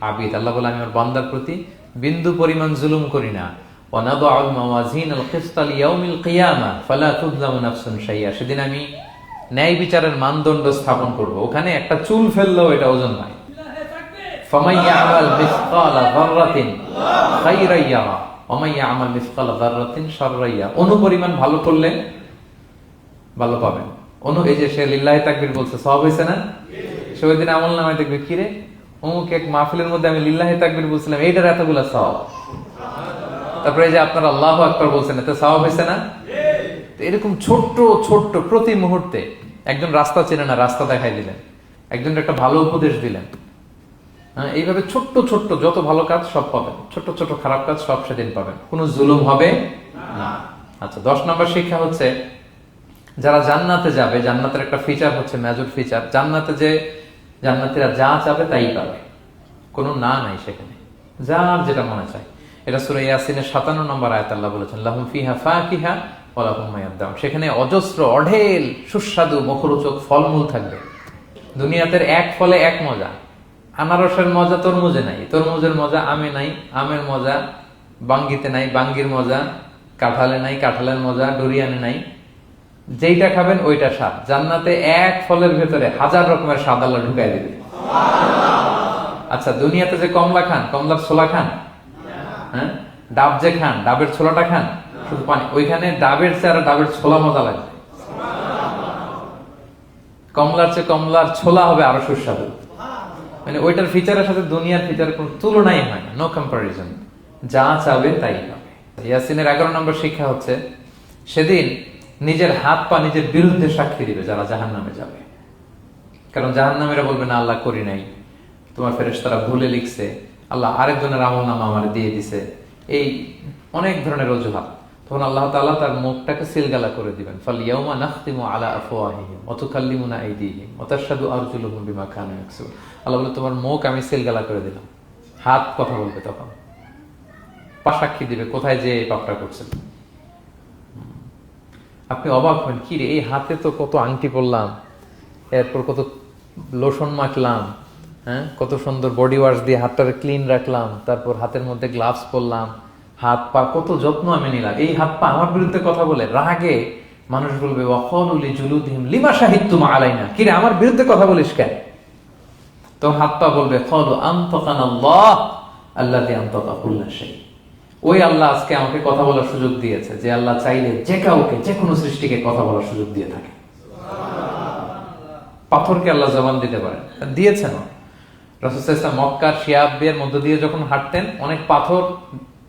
আবিদ, আল্লাহ বলে আমি আমার বান্দার প্রতি বিন্দু পরিমাণ জুলুম করি না। ওয়া নাদউল মাওয়াজিনাল কিসতা লিয়াউমিল কিয়ামা ফালা তুযলামু নাফসুন শাইআ, সেদিন আমি ন্যায় বিচারের মানদণ্ড স্থাপন করব, ওখানে একটা চুল ফেললেও এটা ওজন নাই। ফামান ইয়ামাল মিসকালা যাররাতিন খায়রান ইয়ারা ওয়া মান ইয়ামাল মিসকালা যাররাতিন শাররান ইয়ারা, অনুপরিমাণ ভালো করলে ভালো পাবেন। এই যে সে লিল্লাহি তাকবীর বলছে, সওয়াব হইছে না? সে ওই দিন আমলনামায় দেখবে কি রে, অমুক এক মাহফিলের মধ্যে আমি লিল্লাহি তাকবীর বলছিলাম, এইটার এতগুলা সওয়াব। তারপরে এই যে আপনারা আল্লাহু আকবার বলছেন, এতে সওয়াব হইছে না? এরকম ছোট্ট ছোট্ট প্রতি মুহূর্তে একজন রাস্তা চেনে না, রাস্তা দেখাই দিলেন, একজন একটা ভালো উপদেশ দিলেন। হ্যাঁ, এইভাবে ছোট্ট ছোট্ট যত ভালো কাজ সব পাবেন, ছোট্ট ছোট্ট খারাপ কাজ সব সেদিন পাবেন, কোনো জুলুম হবে না। আচ্ছা, 10 নম্বর শিক্ষা হচ্ছে যারা জান্নাতে যাবে, জান্নাতের একটা ফিচার হচ্ছে, মেজর ফিচার, জান্নাতে যে জান্নাতীরা যা চাবে তাই পাবে, কোনো না নাই সেখানে, যার যেটা মনে চায়। এটা সূরা ইয়াসিনের 57 নম্বর আয়াত আল্লাহ বলেছেন, লাহুম ফিহা ফাকিহা ওয়া লাহুম মা ইয়াদদাউন, সেখানে অজস্র অঢেল সুস্বাদু মুখরোচক ফলমূল থাকবে। দুনিয়াতে এক ফলে এক মজা, আনারসের মজা তরমুজে নাই, তরমুজের মজা আমে নাই, আমের মজা বাঙ্গিতে নাই, বাঙ্গির মজা কাঁঠালে নাই, কাঁঠালের মজা ডুরিয়ানে নাই। যেইটা খাবেন ওইটা স্বাদ। জান্নাতে এক ফলের ভেতরে 1000 রকমের স্বাদ আল্লাহ ঢুকাই দিবে। আচ্ছা, দুনিয়াতে যে কমলা খান, কমলার ছোলা খান, হ্যাঁ, ডাব যে খান, ডাবের ছোলাটা খান, শুধু পানি, ওইখানে ডাবের চেয়ে ডাবের ছোলা মজা লাগবে। কমলার চেয়ে কমলার ছোলা হবে আরো সুস্বাদু। মানে ওইটার ফিচারের সাথে দুনিয়ার ফিচার কোনো তুলনাই হয় না, নো কম্পারিজন। যা চাবে তাই পাবে। ইয়াসিনের 11 নম্বর শিক্ষা হচ্ছে সেদিন নিজের হাত পা নিজের বিরুদ্ধে সাক্ষী দিবে যারা জাহান্নামে যাবে। কারণ জাহান্নামীরা বলবে না আল্লাহ করি নাই, তোমার ফেরেশতারা ভুলে লিখছে, আল্লাহ আরেকজনের আমলনামা আমার দিয়ে দিছে, এই অনেক ধরনের অজুহাত। তখন আল্লাহ তাআলা তার মুখটাকে সিলগালা করে দিবেন। ফালইয়াউমা নাখতিমু আলা আফওয়াহিহিম ওয়া তুকাল্লিমুনা আইদিহিম ওয়া তাশহাদু আরজুলুহুম বিমা কানু ইয়াকসিবুন। আল্লাহ বলে তোমার মুখ আমি সিলগালা করে দিলাম, হাত কথা বলবে, তখন পা সাক্ষী দিবে কোথায় যে এই পাপটা করছেন। আপনি অবাক হবেন, কি রে, এই হাতে তো কত আংটি পরলাম, এরপর কত লোশন মাখলাম, হ্যাঁ, কত সুন্দর বডি ওয়াশ দিয়ে হাতটাকে ক্লিন রাখলাম, তারপর হাতের মধ্যে গ্লাভস পরলাম, হাত পা কত যত্ন আমি নিলাম, এই হাত পা আমার বিরুদ্ধে কথা বলে। রাগে মানুষ বলবে ওয়াকালু লিজুলুদিহিম লিমা শাহিদতুম আলাইনা, কি রে আমার বিরুদ্ধে কথা বলিস কেন? তো হাত পা বলবে ক্বালু আনতাকানাল্লাহ আল্লাযী আনতাকা কুল্লা শাই, ওই আল্লাহ আজকে আমাকে কথা বলার সুযোগ দিয়েছে, যে আল্লাহ চাইলে যে কাউকে যে কোনো সৃষ্টিকে কথা বলার সুযোগ দিয়ে থাকে। পাথরকে আল্লাহ জবান দিতে পারেন, দিয়েছেন। রাসূল সাল্লাল্লাহু আলাইহি ওয়াসাল্লাম মক্কার শিয়াবের মধ্য দিয়ে যখন হাঁটতেন, অনেক পাথর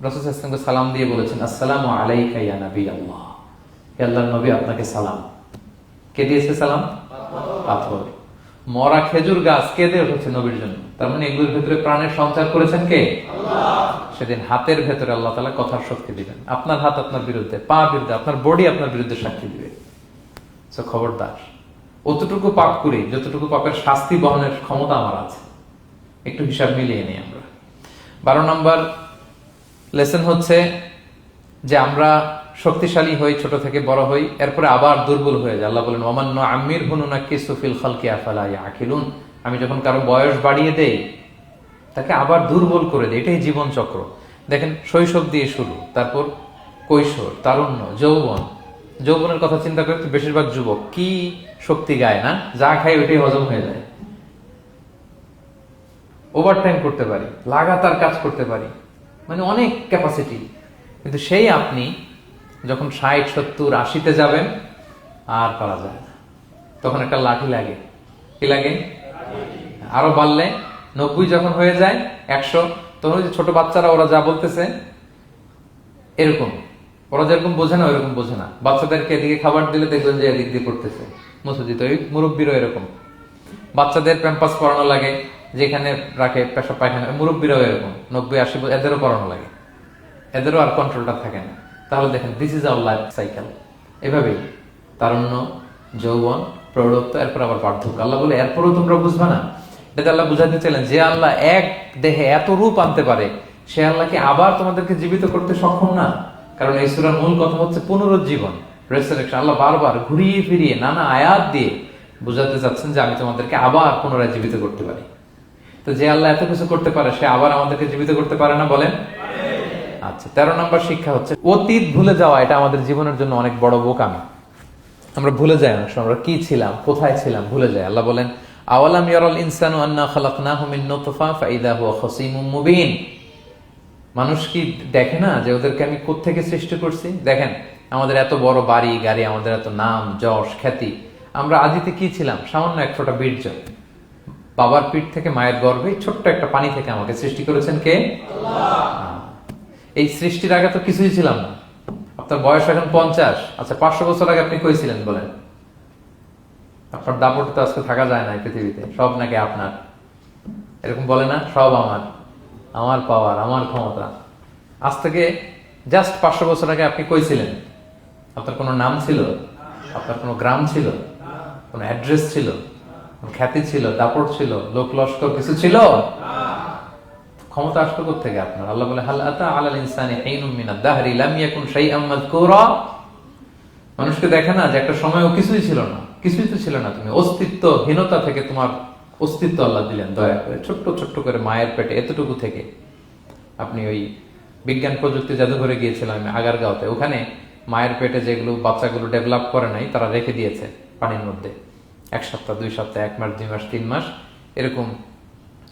রাসূল সাল্লাল্লাহু আলাইহি ওয়াসাল্লামকে সালাম দিয়ে বলেছেন, আসসালামু আলাইকা ইয়া নবী আল্লাহ, হে আল্লাহর নবী আপনাকে সালাম। কে দিয়েছে সালাম? পাথর। মরা খেজুর গাছ কে দিয়ে উঠেছে নবীর জন্য, তার মানে এগুলোর ভিতরে প্রাণের সঞ্চার করেছেন কে? আল্লাহ। সেদিন হাতের ভেতরে আল্লাহ তাআলা কথার শক্তি দিবেন। আপনার হাত আপনার বিরুদ্ধে, পা বিরুদ্ধে, আপনার বডি আপনার বিরুদ্ধে সাক্ষী দিবে। সো খবরদার, অতটুকু পাপ করি যতটুকু পাপের শাস্তি বহনের ক্ষমতা আমার আছে, একটু হিসাব মিলিয়ে নিই আমরা। 12 নম্বর লেসন হচ্ছে যে আমরা শক্তিশালী হই, ছোট থেকে বড় হই, এরপরে আবার দুর্বল হয়ে যায়। আল্লাহ বলেন ওমান নুআম্মিরহু নুনাক্কিসু ফিল খালকি আফালা ইয়াকিলুন, আমি যখন কারো বয়স বাড়িয়ে দেই তাকে আবার দুর্বল করে দেই। এটাই জীবন চক্র। দেখেন, শৈশব দিয়ে শুরু, তারপর কৈশোর, তারুণ্য, যৌবন। যৌবনের কথা চিন্তা করে তো বেশিরভাগ যুবক কি শক্তি গায় না, যা খায় ওইটাই হজম হয়ে যায়, ওভারটাইম করতে পারি, লাগাতার কাজ করতে পারি, মানে অনেক ক্যাপাসিটি। কিন্তু সেই আপনি যখন 60, 70, 80-তে যাবেন আর পারা যায় না, তখন একটা লাঠি লাগে। কি লাগে? আরো বাড়লে 90 যখন হয়ে যায়, 100, তখন যে ছোট বাচ্চারা ওরা যা বলতেছে এরকম, ওরা যেরকম বোঝে না ওইরকম বোঝে না। বাচ্চাদেরকে এদিকে খাবার দিলে দেখবেন যে এদিক দিয়ে করতেছে মুসুদিত। ওই মুরব্বীরও এরকম, বাচ্চাদের প্যাম্পাস পরানো লাগে, যেখানে রাখে পেশাব পায়খানা, মুরব্বীরাও এরকম 90, 80, এদেরও পরানো লাগে, এদেরও আর কন্ট্রোলটা থাকে না। তাহলে দেখেন, this is our life cycle. এভাবেই তারুণ্য, যৌবন, প্রৌঢ়ত্ব, এরপর আবার বার্ধক্য। আল্লাহ বলে এরপরও তোমরা বুঝবা না, এটা আল্লাহ বুঝাতে চাইলেন যে আল্লাহ এক দেহে এত রূপ আনতে পারে, সে আল্লাহ কি আবার তোমাদেরকে জীবিত করতে সক্ষম না? কারণ এই সূরার মূল কথা হচ্ছে পুনরুজ্জীবন, রেসারেকশন। আল্লাহ বারবার ঘুরিয়ে ফিরিয়ে নানা আয়াত দিয়ে বুঝাতে চাচ্ছেন যে আমি তোমাদেরকে আবার পুনরায় জীবিত করতে পারি। তো যে আল্লাহ এত কিছু করতে পারে, সে আবার আমাদেরকে জীবিত করতে পারে না? বলেন। আচ্ছা, 13 নম্বর শিক্ষা হচ্ছে অতীত ভুলে যাওয়া। এটা আমাদের জীবনের জন্য অনেক বড় বোকামি। আমরা ভুলে যাই অনেক সময় আমরা কি ছিলাম, কোথায় ছিলাম, ভুলে যাই। আল্লাহ বলেন, আওয়ালাম ইয়ারাল ইনসানু আন্না খালাকনাহু মিন নুতফা ফাইদা হুয়া খাসীমুম মুবিন। মানুষ কি দেখে না যে ওদেরকে আমি কোত্থেকে সৃষ্টি করছি? দেখেন, আমাদের এত বড় বাড়ি গাড়ি, আমাদের এত নাম যশ খ্যাতি, আমরা আদিতে কি ছিলাম? সামান্য এক ফোঁটা বীর্য। বাবার পিঠ থেকে মায়ের গর্ভে ছোট্ট একটা পানি থেকে আমাকে সৃষ্টি করেছেন কে? আল্লাহ। এই সৃষ্টির আগে তো কিছুই ছিলাম না। আপনার বয়স এখন 50। আচ্ছা, 500 বছর আগে আপনি কই ছিলেন বলেন? আপনার দাপটে তো আজকে থাকা যায় না এই পৃথিবীতে। সব নাকি আপনার, এরকম বলে না? সব আমার, আমার পাওয়ার, আমার ক্ষমতা। আজ থেকে জাস্ট 500 বছর আগে আপনি কই ছিলেন? আপনার কোনো নাম ছিল? আপনার কোনো গ্রাম ছিল? কোনো অ্যাড্রেস ছিল? খ্যাতি ছিল? দাপট ছিল? লোক লস্কর কিছু ছিল? ক্ষমতা আসলো কোত্থেকে আপনার? আল্লাহ বলে, হাল আতা আলাল ইনসানি হিনুম মিনাদ দাহরি লাম ইয়াকুন শাইআম মাযকুরা। মানুষকে দেখে না যে একটা সময়ও কিছুই ছিল না? কিছুই তো ছিল না। তুমি অস্তিত্বহীনতা থেকে তোমার অস্তিত্ব আল্লাহ দিলেন দয়া করে। ছোট্ট ছোট্ট করে মায়ের পেটে এতটুকু থেকে আপনি ওই বিজ্ঞান প্রযুক্তি জাদুঘরে গিয়েছিলাম আমি আগারগাঁওতে। ওখানে মায়ের পেটে যেগুলো বাচ্চাগুলো ডেভেলপ করে নাই, তারা রেখে দিয়েছে পানির মধ্যে 1 সপ্তাহ 2 সপ্তাহ 1 মাস 2 মাস 3 মাস এরকম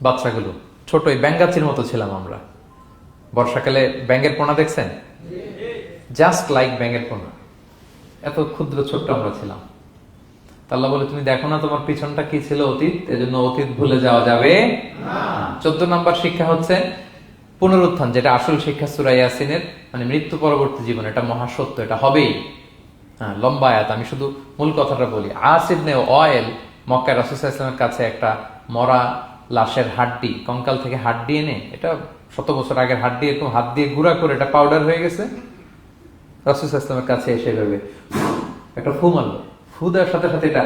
বাচ্চাগুলো ছোট ওই ব্যাঙ্গাচির মতো ছিলাম আমরা। বর্ষাকালে ব্যাঙের পোনা দেখছেন? জাস্ট লাইক ব্যাঙের পোনা, এত ক্ষুদ্র ছোট্ট আমরা ছিলাম। আল্লাহ বলে, তুমি দেখো না তোমার পিছনটা কি ছিল? অতীত। এজন্য অতীত ভুলে যাওয়া যাবে না। 14 নম্বর শিক্ষা হচ্ছে পুনরুত্থান, যেটা আসল শিক্ষা সূরা ইয়াসিনের, মানে মৃত্যু পরবর্তী জীবন। এটা মহাসত্য, এটা হবেই। হ্যাঁ, লম্বা আয়াত, আমি শুধু মূল কথাটা বলি। আস ইবনে ওয়াইল মক্কায় রাসূল সাল্লাল্লাহু আলাইহি ওয়াসাল্লামের কাছে একটা মরা লাশের হাড্ডি, কঙ্কাল থেকে হাড্ডি এনে, এটা 100 বছর আগের হাড্ডি, এরকম হাত দিয়ে গুঁড়া করে এটা পাউডার হয়ে গেছে। রাসূল সাল্লাল্লাহু আলাইহি ওয়াসাল্লামের কাছে এসে ভেবে একটা ফু মারলো, ফু দেওয়ার সাথে সাথে এটা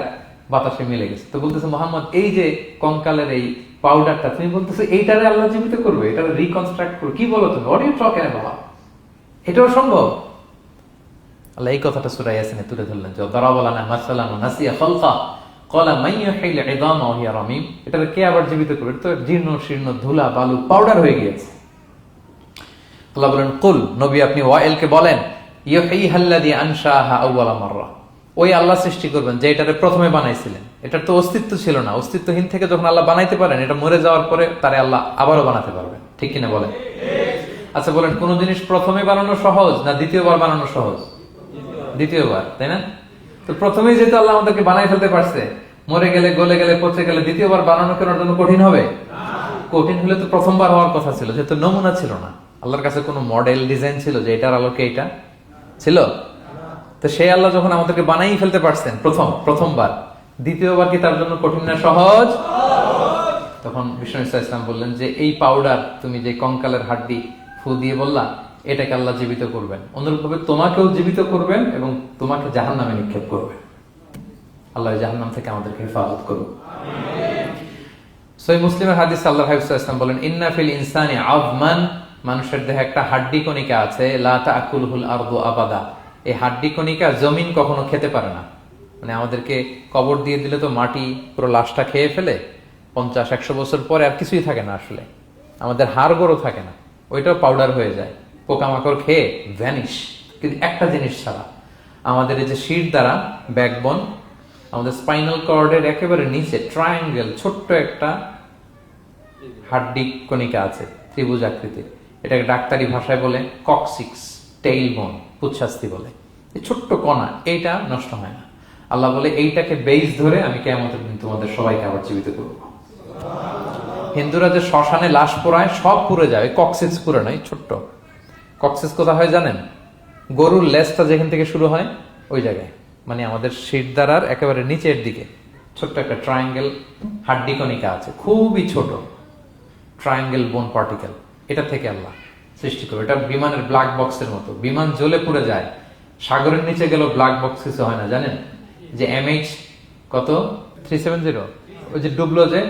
বাতাসে মিলে গেছে। তো বলতেছে, মোহাম্মদ, এই যে কঙ্কালের এই পাউডারটা, তুমি বলতেছো এইটারে আল্লাহ জীবিত করবে, এটারে রিকনস্ট্রাক্ট করবে? কি বলো তুমি? What are you talking about? এটাও সম্ভব? আল্লাহ এই কথাটা সূরা ইয়াসিনে তুলে ধরলেন, যে দারাবা লানা মাসালান ওয়া নাসিয়া খালকা ক্বালা মান ইউহিল ইযামা ওয়া হিয়া রামীম। এটারে কে আবার জীবিত করবে? এটা তো জীর্ণ শীর্ণ ধুলা বালু পাউডার হয়ে গিয়েছে। আল্লাহ বলেন, কুল, নবী আপনি ওয়াইলকে বলেন, ইউহিহাল্লাযী আনশাহা আউওয়ালা মাররা। ওই আল্লাহ সৃষ্টি করবেন যে এটারে প্রথমে বানাইছিলেন। এটার তো অস্তিত্ব ছিল না। অস্তিত্বহীন থেকে যখন আল্লাহ বানাইতে পারেন, এটা মরে যাওয়ার পরে তারে আল্লাহ আবারও বানাতে পারবেন। ঠিক কিনা বলেন? আচ্ছা বলেন, কোন জিনিস প্রথমে বানানো সহজ না দ্বিতীয়বার বানানো সহজ? দ্বিতীয়বার, তাই না? তো প্রথমেই যেহেতু আল্লাহ আমাদেরকে বানাই ফেলতে পারছে, মরে গেলে গলে গেলে পচে গেলে দ্বিতীয়বার বানানো কেন জন্য কঠিন হবে? কঠিন হলে তো প্রথমবার হওয়ার কথা ছিল, যেহেতু নমুনা ছিল না। আল্লাহর কাছে কোনো মডেল ডিজাইন ছিল যে এটার আলোকে এটা ছিল? তো সেই আল্লাহ যখন আমাদেরকে বানাই ফেলতে পারছেন প্রথমবার, দ্বিতীয়বার কি তার জন্য কঠিন না সহজ? তখন বিষ্ণু ইসলাম বললেন যে এই পাউডার, তুমি যে কঙ্কালের হাড্ডি ফু দিয়ে বললা, এটাকে আল্লাহ জীবিত করবেন। অনুরূপভাবে তোমাকেও জীবিত করবেন এবং তোমাকে জাহান্নামে নিক্ষেপ করবেন। আল্লাহ জাহান্নাম থেকে আমাদেরকে হেফাজত করুন। সহিহ মুসলিমের হাদিস, আল্লাহর হাবিব সাল্লাল্লাহু আলাইহি ওয়াসাল্লাম বলেন, ইন্না ফিল ইনসানি আযমান, মানুষের দেহে একটা হাড্ডি কণিকা আছে, লা তাকুলুল আরদু আবাদা। এই হাড্ডি কণিকা জমিন কখনো খেতে পারে না। মানে আমাদেরকে কবর দিয়ে দিলে তো মাটি পুরো লাশটা খেয়ে ফেলে, 50-100 বছর পরে আর কিছুই থাকে না। আসলে আমাদের হাড় গোড়ও থাকে না, ওইটাও পাউডার হয়ে যায়, পোকামাকড় খেয়ে ভ্যানিশ। কিন্তু একটা জিনিস ছাড়া, আমাদের এই যে শির দ্বারা ব্যাকবোন, আমাদের স্পাইনাল কর্ডের একেবারে নিচে ট্রায়াঙ্গেল ছোট্ট একটা হাড্ডি কণিকা আছে, ত্রিভুজ আকৃতির। এটাকে ডাক্তারি ভাষায় বলে কক্সিক্স টেইল বোন, পুচ্ছাস্তি বলে। এই ছোট্ট কণা, এইটা নষ্ট হয় না। আল্লাহ বলে, এইটাকে বেইস ধরে আমি কিয়ামতের দিন তোমাদের সবাইকে আবার জীবিত করব। হিন্দুরা যে শ্মশানে লাশ পোড়ায়, সব পুড়ে যায়, কক্সিক্স পুড়ে নয়, ছোট্ট কক্সিক্স কোথা হয় জানেন? গরুর লেজটা যেখান থেকে শুরু হয় ওই জায়গায়, মানে আমাদের শিরদাঁড়ার একেবারে নিচের দিকে ছোট্ট একটা ট্রায়াঙ্গেল হাড্ডি কণিকা আছে, খুবই ছোট ট্রায়াঙ্গেল বোন পার্টিকেল। এটা থেকে আল্লাহ সৃষ্টি করবে। এটা বিমানের ব্ল্যাক বক্সের মতো, বিমান জ্বলে পুড়ে যায়। সাগরের নিচে গেলেও ব্ল্যাক বক্স কিছু হয় না, জানেন? যে MH কত 370, ওই যে ডুবলো যে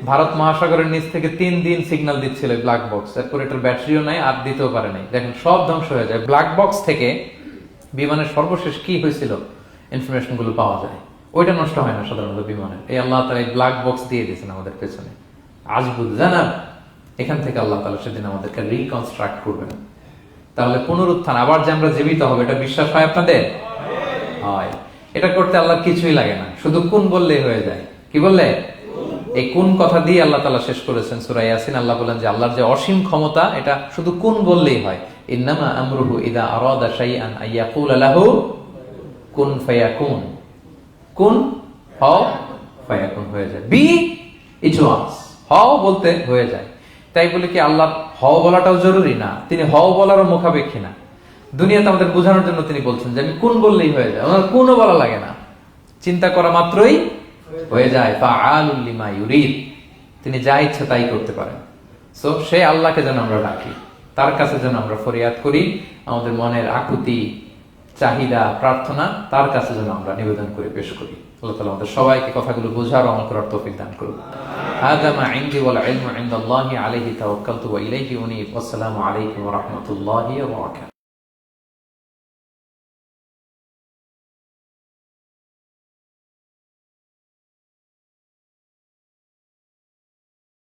ভারত মহাসাগরের নিচ থেকে 3 দিন সিগন্যাল দিচ্ছিল ব্ল্যাক বক্স, এরপর এটার ব্যাটারিও নাই, আর দিতেও পারে নাই। দেখেন সব ধ্বংস হয়ে যায়। ব্ল্যাক বক্স থেকে বিমানের সর্বশেষ কি হয়েছিল ইনফরমেশন গুলো পাওয়া যায়। ওইটা নষ্ট হয় না সাধারণত বিমানের। এই আল্লাহ তাআলা এই ব্ল্যাক বক্স দিয়ে দিয়েছেন আমাদের পেছনে। আজবুল জানাব, এখান থেকে আল্লাহ তাআলা সেদিন আমাদেরকে রিকনস্ট্রাক্ট করবেন। তাহলে পুনরুত্থান, আবার যে আমরা জীবিত হবে, এটা বিশ্বাস হয় আপনাদের? হয়। এটা করতে আল্লাহ কিছুই লাগে না, শুধু কুন বললেই হয়ে যায়। কি বললে? এই কুন কথা দিয়ে আল্লাহ তাআলা শেষ করেছেন সূরা ইয়াসিন। আল্লাহ বলেন যে আল্লাহর যে অসীম ক্ষমতা, এটা শুধু কুন বললেই হয়। ইন্নামা আমরুহু ইযা আরাদা শাইআন আইয়াকুলা লাহু কুন ফায়াকুন। কুন হও, ফায়াকুন হয়ে যায়। বি ইট ওয়াজ, হও বলতে হয়ে যায়। তাই বলে কি আল্লাহ হও বলাটাও জরুরি না? তিনি হও বলারও মুখাপেক্ষী না। দুনিয়াতে আমাদের বোঝানোর জন্য তিনি বলছেন যে আমি কুন বললেই হয়ে যায়, ওনার কুনও বলা লাগে না, চিন্তা করা মাত্রই হয়ে যায়। ফাআলুল লিমা ইউরিদ, তিনি যা ইচ্ছা তাই করতে পারেন। সো সে আল্লাহকে যেন আমরা ডাকি, তার কাছে যেন আমরা ফরিয়াদ করি, আমাদের মনের আকুতি, চাহিদা, প্রার্থনা তার কাছে যেন আমরা নিবেদন করে পেশ করি। আল্লাহ তাআলা আমাদের সবাইকে কথাগুলো বোঝার ও আমল করার তৌফিক দান করুন। হাযা মা ইনদি ওয়াল ইলমু ইনদাল্লাহি আলাইহি তাওয়াক্কালতু ওয়া ইলাইহি উনীব। আসসালামু আলাইকুম ওয়া রাহমাতুল্লাহি ওয়া বারাকাতুহু।